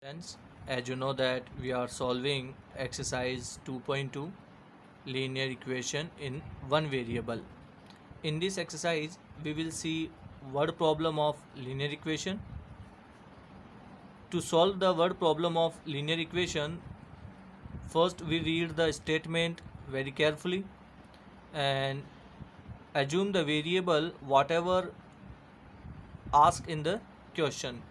Friends, as you know that we are solving exercise 2.2 linear equation in one variable. In this exercise, we will see word problem of linear equation. To solve the word problem of linear equation, first we read the statement very carefully and assume the variable whatever asked in the question.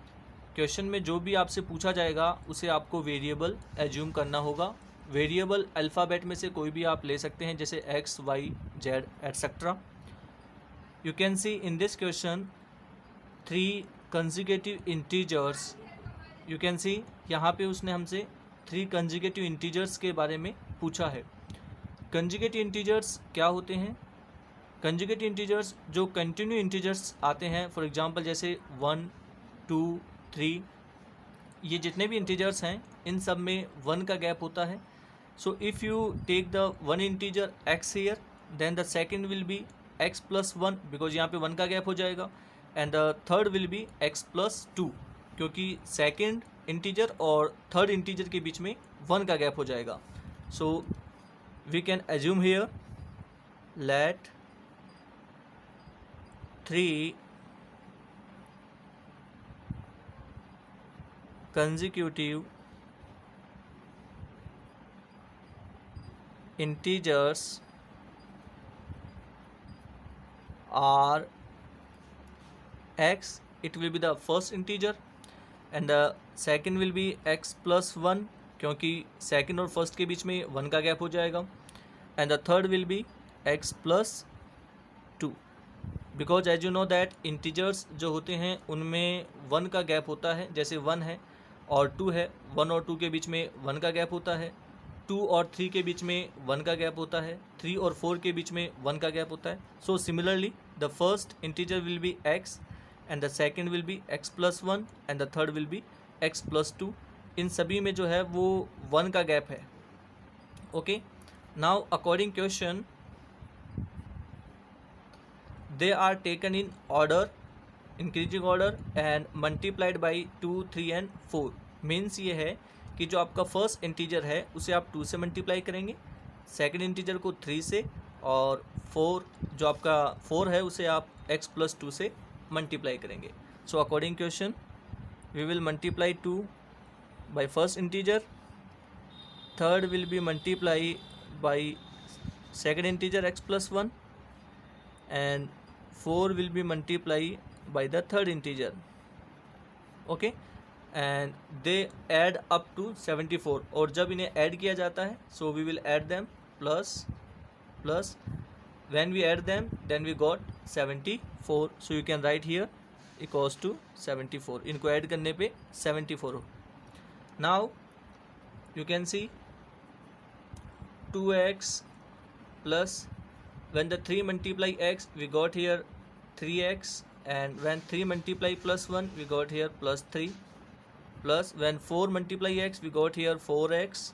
Question में जो भी आपसे पूछा जाएगा उसे आपको variable assume करना होगा. वेरिएबल अल्फ़ाबेट में से कोई भी आप ले सकते हैं, जैसे x y z et cetera. You can see in this question 3 consecutive integers. You can see यहाँ पे उसने हमसे 3 कंजिक्यूटिव इंटीजर्स के बारे में पूछा है. कंजिक्यूटिव इंटीजर्स क्या होते हैं? कंजुगेटिव इंटीजर्स जो कंटिन्यू इंटीजर्स आते हैं, फॉर एग्जांपल जैसे 1, 2, 3, ये जितने भी इंटीजर्स हैं इन सब में 1 का गैप होता है. So if you take the one integer x here, then the second will be x plus 1 because यहाँ पे 1 का गैप हो जाएगा, and the third will be x plus 2 क्योंकि सेकंड इंटीजर और थर्ड इंटीजर के बीच में 1 का गैप हो जाएगा. So we can assume here let 3 consecutive integers are x. It will be the first integer and the second will be x plus 1 क्योंकि second और first के बीच में 1 का गैप हो जाएगा, and the third will be x plus 2 because as you know that integers जो होते हैं उनमें 1 का गैप होता है. जैसे 1 है और 2 है, 1 और 2 के बीच में 1 का गैप होता है. 2 और 3 के बीच में 1 का गैप होता है. 3 और 4 के बीच में 1 का गैप होता है. So similarly the first integer will be x and the second will be x plus 1 and the third will be x plus 2. इन सभी में जो है वो 1 का गैप है. Okay, now according question they are taken in order, increasing order and multiplied by 2, 3 and 4. Means ये है कि जो आपका फर्स्ट इंटीजर है उसे आप 2 से मल्टीप्लाई करेंगे, सेकंड इंटीजर को 3 से, और 4 जो आपका 4 है उसे आप x प्लस 2 से मल्टीप्लाई करेंगे. So according question we will multiply 2 by first integer, third will be multiply by second integer x plus 1 and 4 will be multiplied by the third integer. Okay, and they add up to 74. और जब इन्हें add किया जाता है so we will add them plus when we add them then we got 74. so you can write here equals to 74. इनको add करने पे 74 हो. now you can see 2x plus when the 3 multiply x we got here 3x, and when 3 multiply plus 1 we got here plus 3, plus when 4 multiply x we got here 4x,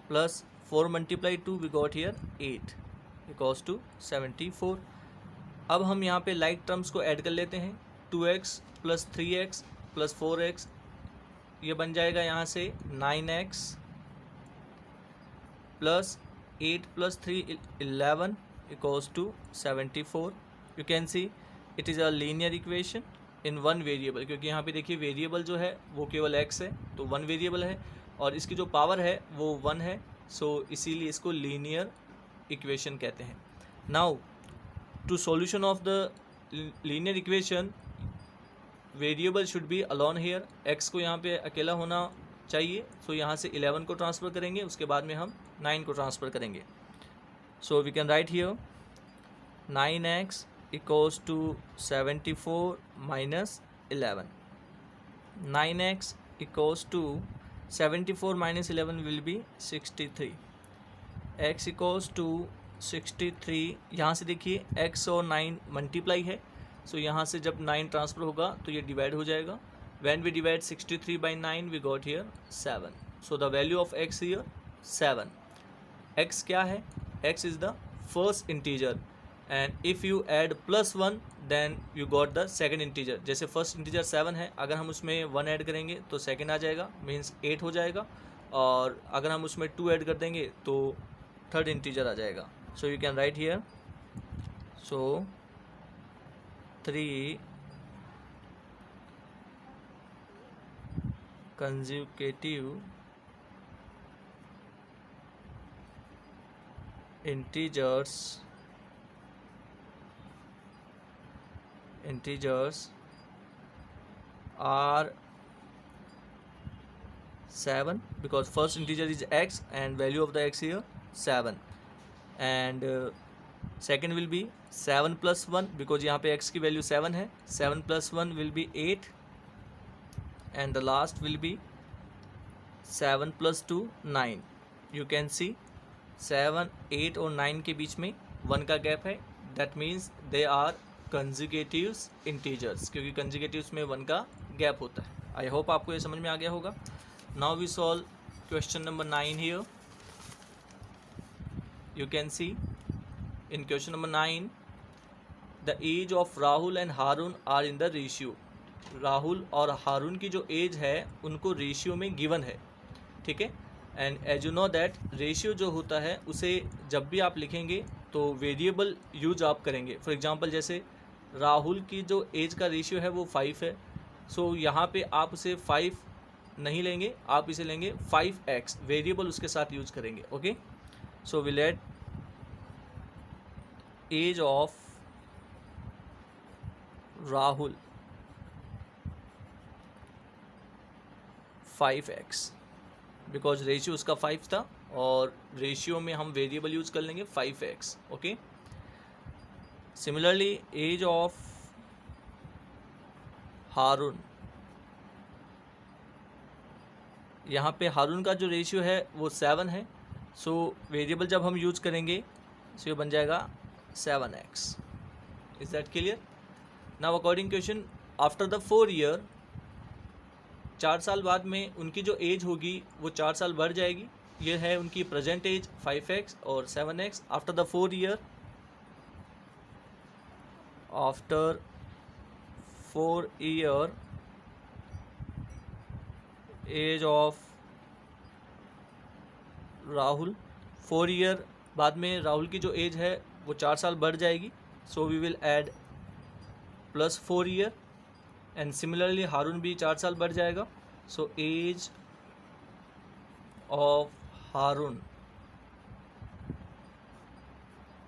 plus 4 multiply 2 we got here 8 equals to 74. अब हम यहाँ पे like terms को add कर लेते हैं. 2x plus 3x plus 4x ये बन जाएगा यहाँ से 9x, plus 8 plus 3 11 equals to 74. you can see it is a linear equation in one variable. क्योंकि यहाँ पे देखिए वेरिएबल जो है वो केवल x है, तो 1 वेरिएबल है और इसकी जो पावर है वो 1 है. सो इसीलिए इसको लीनियर इक्वेशन कहते हैं. Now to solution of the linear equation variable should be alone here. x को यहाँ पे अकेला होना चाहिए. सो यहाँ से 11 को ट्रांसफ़र करेंगे, उसके बाद में हम 9 को ट्रांसफ़र करेंगे. So we can write here 9x equals to 74 minus 11. 9x equals to 74 minus 11 will be 63. x equals to 63. यहाँ से देखिए x और 9 मल्टीप्लाई है, सो यहाँ से जब 9 ट्रांसफ़र होगा तो ये डिवाइड हो जाएगा. When we divide 63 by 9 we got here 7. So the value of x here 7. x क्या है? x is the first integer and if you add +1 then you got the second integer. जैसे first integer 7 है, अगर हम उसमें 1 add करेंगे तो second आ जाएगा, मीन्स 8 हो जाएगा। और अगर हम उसमें 2 ऐड कर देंगे तो थर्ड इंटीजर आ जाएगा। So you can write here, so 3 consecutive integers are 7 because first integer is x and value of the x here 7, and second will be 7 plus 1 because यहाँ पे x की value 7 है, 7 plus 1 will be 8, and the last will be 7 plus 2 9. You can see 7, 8 और 9 के बीच में 1 का gap है, that means they are consecutive integers, क्योंकि consecutives में 1 का गैप होता है। आई होप आपको ये समझ में आ गया होगा। Now we solve question number 9 here. You can see in question number 9 the age of Rahul and Harun are in the ratio। Rahul और हारून की जो एज है उनको रेशियो में गिवन है, ठीक है। And as you know that ratio जो होता है उसे जब भी आप लिखेंगे तो वेरिएबल यूज आप करेंगे। फॉर एग्जांपल जैसे राहुल की जो एज का रेशियो है वो 5 है, सो यहाँ पे आप उसे 5 नहीं लेंगे, आप इसे लेंगे 5x, वेरिएबल उसके साथ यूज करेंगे। Okay, so will add age of Rahul 5x because ratio उसका 5 था और रेशियो में हम वेरिएबल यूज कर लेंगे 5x। Okay, similarly age of Harun, यहाँ पे हारून का जो रेशियो है वो 7 है, सो वेरिएबल जब हम यूज करेंगे सो ये बन जाएगा 7x। Is that clear? Now according question, after the 4 year, 4 साल बाद में उनकी जो एज होगी वो 4 साल बढ़ जाएगी। ये है उनकी प्रेजेंट एज 5x और 7x। After the 4 year, after 4 year age of Rahul, 4 year बाद में राहुल की जो एज है वो 4 साल बढ़ जाएगी, so we will add +4 year. And similarly Harun भी 4 साल बढ़ जाएगा, so as of Haroon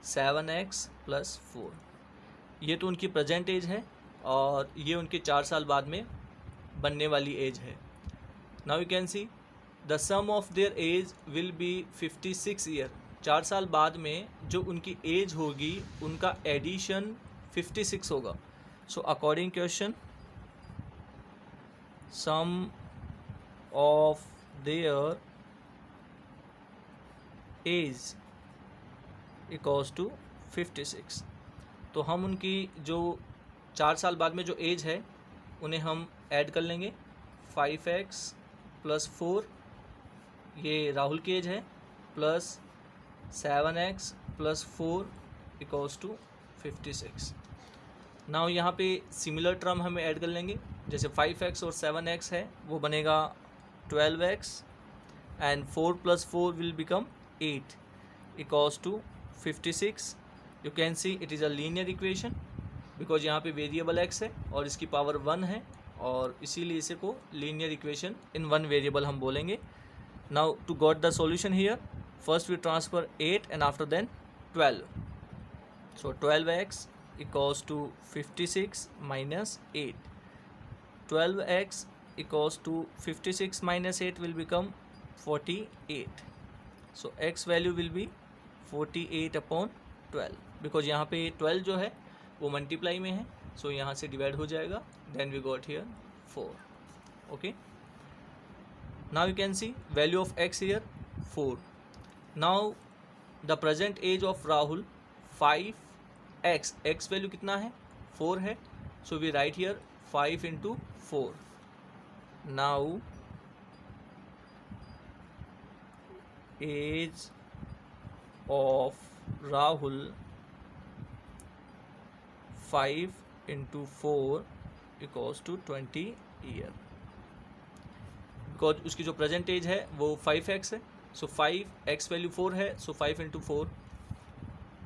7x + 4। ये तो उनकी प्रेजेंट एज है और ये उनके 4 साल बाद में बनने वाली एज है। Now you can see the sum of their age will be 56 year. 4 साल बाद में जो उनकी एज होगी उनका एडिशन 56 होगा। So according question, sum of their age equals to 56। तो हम उनकी जो 4 साल बाद में जो एज है उन्हें हम ऐड कर लेंगे 5x + 4, ये राहुल की एज है, plus 7x + 4 equals to 56। Now यहाँ पे सिमिलर टर्म हमें ऐड कर लेंगे, जैसे 5x और 7x है वो बनेगा 12x and 4 + 4 will become 8 equals to 56। You can see it is a linear equation because यहाँ पे वेरिएबल x है और इसकी पावर 1 है और इसीलिए इसे को लीनियर इक्वेशन इन 1 वेरिएबल हम बोलेंगे। Now to got the solution here, first we transfer 8 and after then 12, so 12x equals to 56 minus 8. 12x equals to 56 minus 8 will become 48. So x value will be 48 upon 12 because यहाँ पे 12 जो है वो multiply में है, सो यहाँ से divide हो जाएगा, then we got here 4. Okay, now you can see value of x here 4. Now the present age of Rahul 5x, x value कितना है 4 है, so we write here 5 × 4. Now age of Rahul 5 into 4 equals to 20 year, because उसकी जो present as है वो 5x है, सो 5x value 4 है, सो 5 into 4.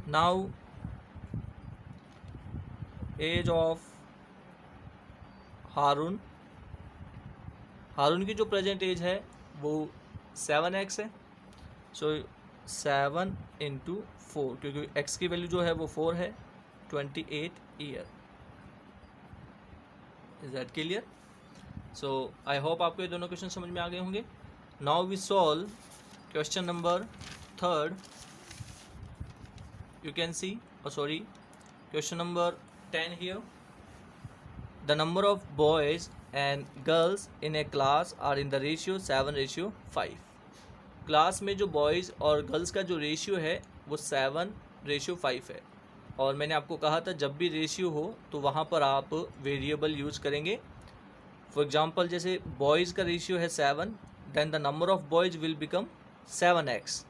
Now age of हारून की जो प्रेजेंट एज है वो 7x है, सो 7 into 4, क्योंकि x की वैल्यू जो है वो 4 है, 28 year. Is that clear? So I hope आपको ये दोनों क्वेश्चन समझ में आ गए होंगे. Now we solve question number 3. You can see, question number 10 here. The number of boys and girls in a class are in the ratio 7:5. Class में जो बॉयज़ और गर्ल्स का जो रेशियो है वो 7:5 है. और मैंने आपको कहा था जब भी रेशियो हो तो वहाँ पर आप वेरिएबल यूज़ करेंगे. फॉर एग्जांपल जैसे बॉयज़ का रेशियो है 7, then the number of boys will become 7x,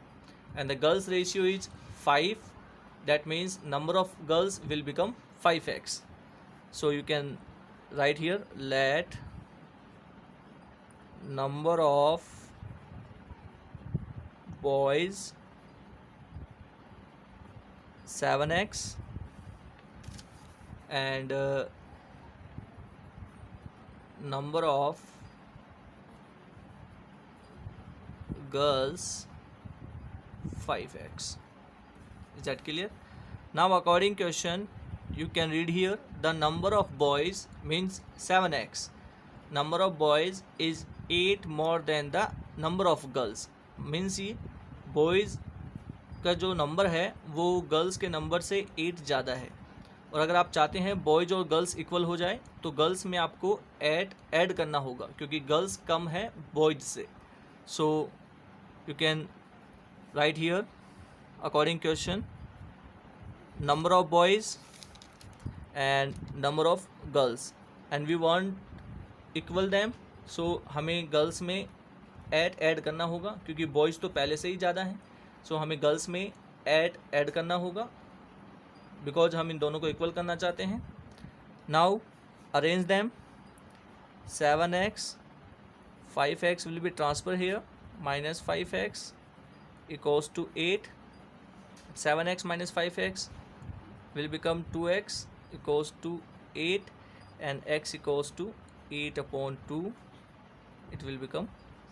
and the girls ratio is 5, that means number of girls will become 5x. So you can write here, let number of boys 7x and number of girls 5x. Is that clear? Now according question, you can read here, the number of boys means 7x. Number of boys is 8 more than the number of girls. Means ये boys का जो number है वो girls के number से 8 ज़्यादा है. और अगर आप चाहते हैं बॉयज़ और गर्ल्स इक्वल हो जाए तो गर्ल्स में आपको ऐड करना होगा, क्योंकि गर्ल्स कम है बॉयज़ से. So you can write here according question, number of boys and number of girls and we want equal them, so हमें गर्ल्स में ऐड करना होगा, क्योंकि बॉयज़ तो पहले से ही ज़्यादा हैं. सो हमें गर्ल्स में ऐड करना होगा, बिकॉज हम इन दोनों को इक्वल करना चाहते हैं. Now arrange them, 7x 5x will be transfer here, minus 5x equals to 8. 7x minus 5x will become 2x equals to 8, and x equals to 8 upon 2, it will become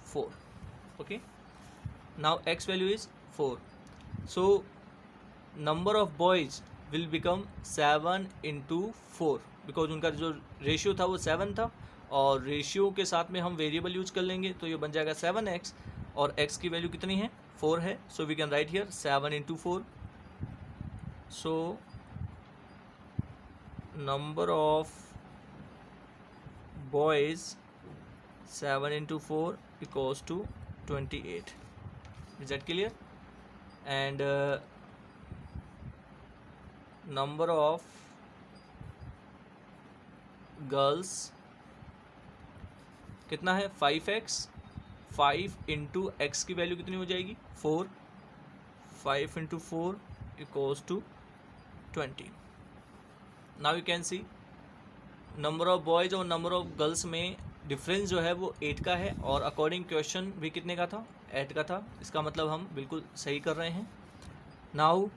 4. Okay, now x value is 4, so number of boys will become 7 into 4, because उनका जो ratio था वो 7 था, और ratio के साथ में हम वेरिएबल यूज कर लेंगे तो ये बन जाएगा 7x, और x की वैल्यू कितनी है 4 है. So we can write here 7 into 4. So number of boys 7 into 4 equals to 28. Is that clear? And number of girls कितना है 5x. 5 into x की वैल्यू कितनी हो जाएगी 4. 5 into 4 equals to 20. Now you can see number of boys और number of girls में difference जो है वो 8 का है, और अकॉर्डिंग क्वेश्चन भी कितने का था 8 का था. इसका मतलब हम बिल्कुल सही कर रहे हैं. Now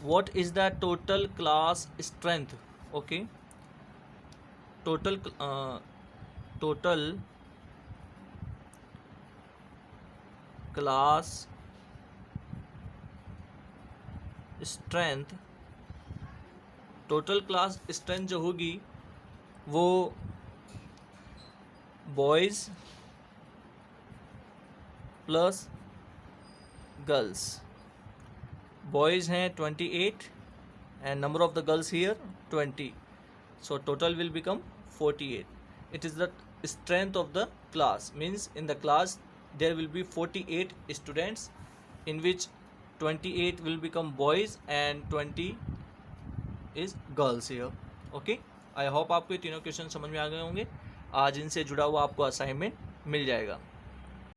what is the total class strength? Okay, total class strength, total class strength जो होगी वो बॉयज़ प्लस गर्ल्स. बॉयज़ हैं 28 and number of the girls here 20, so total will become 48. It is the strength of the class, means in the class there will be 48 students, in which 28 will become boys and 20 is girls here. Okay, I hope आपको ये तीनों question समझ में आ गए होंगे. आज इनसे जुड़ा हुआ आपको असाइनमेंट मिल जाएगा.